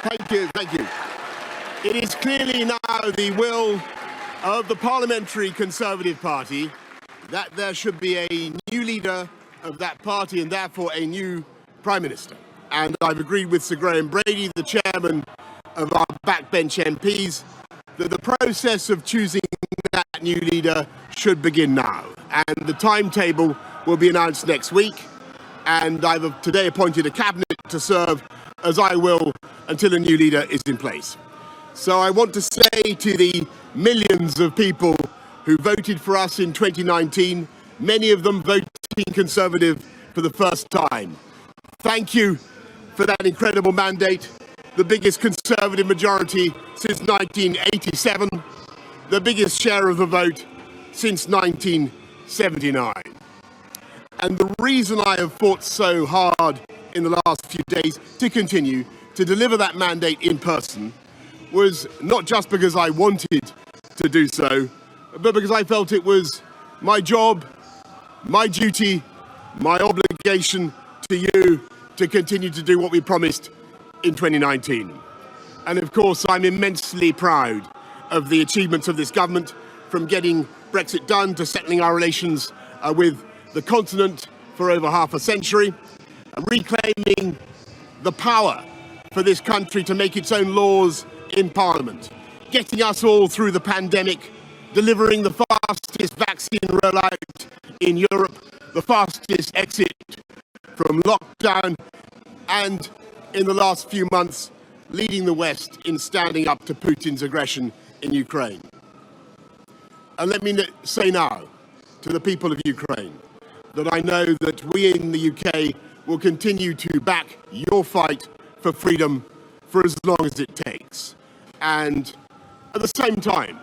Thank you. It is clearly now the will of the Parliamentary Conservative Party that there should be a new leader of that party and therefore a new Prime Minister. And I've agreed with Sir Graham Brady, the chairman of our backbench MPs, that the process of choosing that new leader should begin now. And the timetable will be announced next week. And I've today appointed a cabinet to serve as I will until a new leader is in place. So I want to say to the millions of people who voted for us in 2019, many of them voting Conservative for the first time, thank you for that incredible mandate, the biggest Conservative majority since 1987, the biggest share of the vote since 1979. And the reason I have fought so hard in the last few days to continue to deliver that mandate in person was not just because I wanted to do so, but because I felt it was my job, my duty, my obligation to you to continue to do what we promised in 2019. And of course, I'm immensely proud of the achievements of this government, from getting Brexit done to settling our relations with the continent for over half a century, reclaiming the power for this country to make its own laws in Parliament, getting us all through the pandemic, delivering the fastest vaccine rollout in Europe, the fastest exit from lockdown, and in the last few months, leading the West in standing up to Putin's aggression in Ukraine. And let me say now to the people of Ukraine that I know that we in the UK will continue to back your fight for freedom for as long as it takes. And at the same time,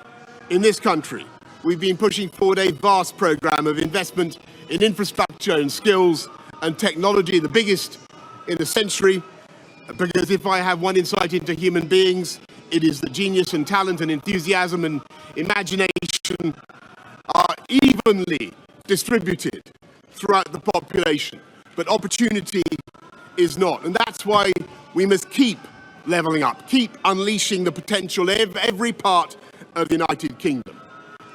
in this country, we've been pushing forward a vast program of investment in infrastructure and skills and technology, the biggest in a century, because if I have one insight into human beings, it is the genius and talent and enthusiasm and imagination are evenly distributed throughout the population, but opportunity is not. And that's why we must keep levelling up, keep unleashing the potential of every part of the United Kingdom.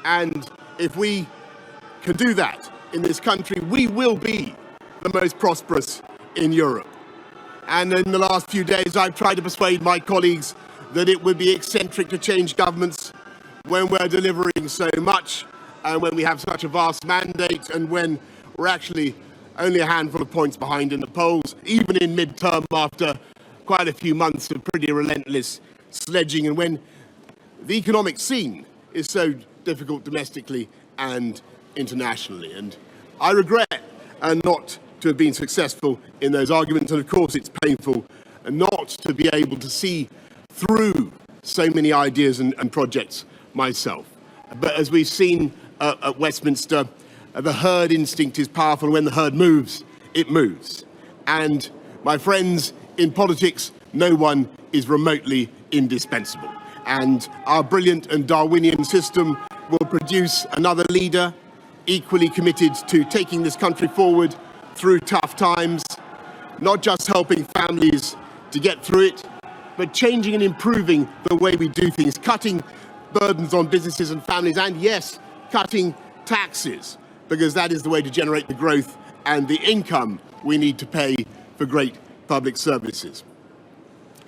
And if we can do that in this country, we will be the most prosperous in Europe. And in the last few days, I've tried to persuade my colleagues that it would be eccentric to change governments when we're delivering so much and when we have such a vast mandate and when we're actually only a handful of points behind in the polls, even in mid-term after quite a few months of pretty relentless sledging, and when the economic scene is so difficult domestically and internationally. And I regret not to have been successful in those arguments, and of course it's painful not to be able to see through so many ideas and projects myself. But as we've seen at Westminster, the herd instinct is powerful. When the herd moves, it moves. And my friends, in politics, no one is remotely indispensable. And our brilliant and Darwinian system will produce another leader equally committed to taking this country forward through tough times, not just helping families to get through it, but changing and improving the way we do things, cutting burdens on businesses and families, and yes, cutting taxes, because that is the way to generate the growth and the income we need to pay for great public services.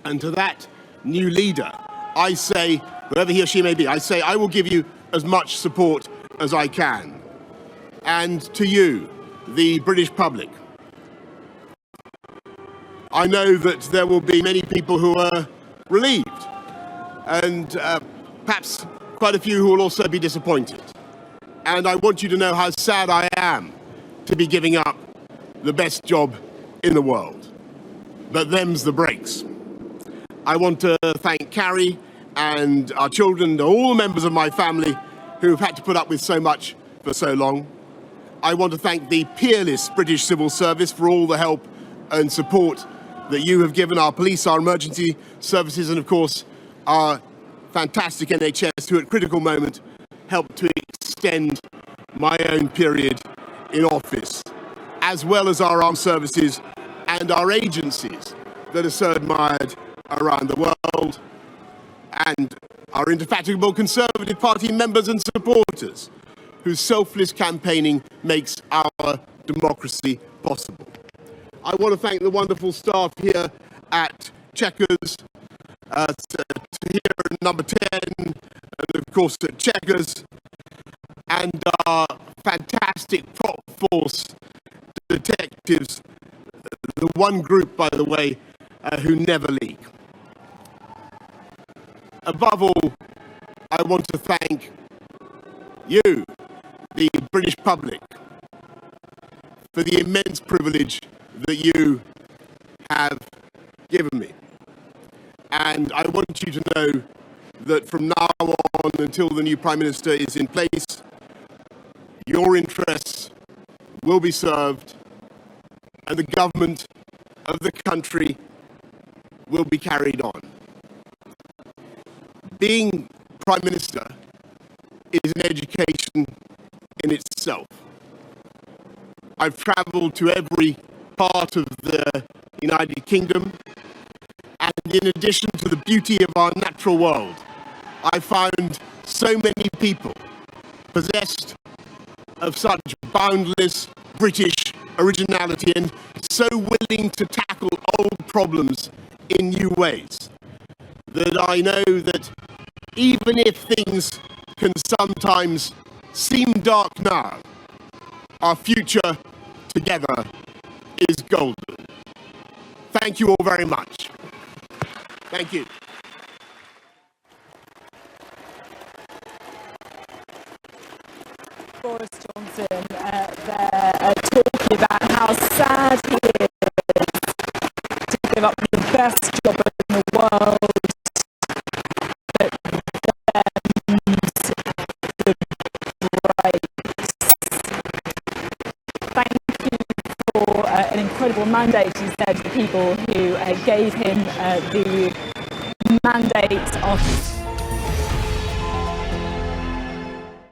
And to that new leader, I say, whoever he or she may be, I say I will give you as much support as I can. And to you, the British public, I know that there will be many people who are relieved, and perhaps quite a few who will also be disappointed. And I want you to know how sad I am to be giving up the best job in the world. But them's the breaks. I want to thank Carrie and our children and all the members of my family who have had to put up with so much for so long. I want to thank the peerless British civil service for all the help and support that you have given our police, our emergency services, and of course our fantastic NHS, who at critical moment helped to extend my own period in office, as well as our armed services and our agencies that are so admired around the world, and our indefatigable Conservative Party members and supporters, whose selfless campaigning makes our democracy possible. I want to thank the wonderful staff here at Chequers, here at number 10, and of course at Chequers, and our fantastic prop force detectives, the one group, by the way, who never leak. Above all, I want to thank you, the British public, for the immense privilege that you have given me. And I want you to know that from now on until the new Prime Minister is in place, your interests will be served and the government of the country will be carried on. Being Prime Minister is an education in itself. I've travelled to every part of the United Kingdom, and in addition to the beauty of our natural world, I found so many people possessed of such boundless British originality and so willing to tackle old problems in new ways, that I know that even if things can sometimes seem dark now, our future together is golden. Thank you all very much. Thank you. Boris Johnson there talking about how sad he is to give up the best job in the world, but the breaks. Thank you for an incredible mandate, he said, to the people who gave him the mandate of